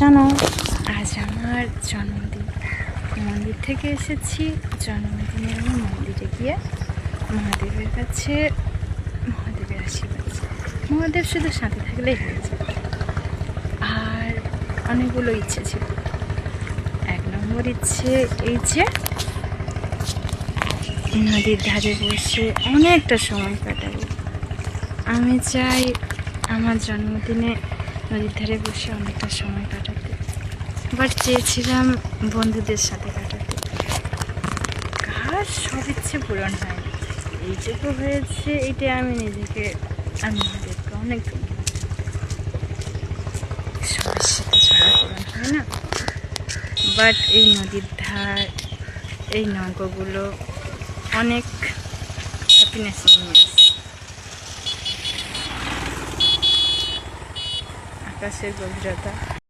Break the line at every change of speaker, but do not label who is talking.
জানো আজ আমার জন্মদিন। মন্দির থেকে এসেছি। জন্মদিনে আমি মন্দিরে গিয়ে মহাদেবের কাছে মহাদেবের আশীর্বাদ। মহাদেব শুধু সাথে থাকলেই হয়েছে। আর অনেকগুলো ইচ্ছে ছিল। 1 নম্বর ইচ্ছে এই যে নদীর ধারে বসে অনেকটা সময় কাটাবো। আমি চাই আমার জন্মদিনে নদীর ধারে বসে অনেকটা সময় কাটাতে, বাট চেয়েছিলাম বন্ধুদের সাথে কাটাতে। কার সব ইচ্ছে পূরণ হয়নি, এইটুকু হয়েছে। এইটা আমি নিজেকে আমি মহাদেবকে অনেক ধন্যবাদ। সব ইচ্ছে তো ছড়া পূরণ হয় না, বাট এই নদীর ধার, এই নৌকোগুলো অনেক হ্যাপিনেস নিয়ে আসে। আকাশের গভীরতা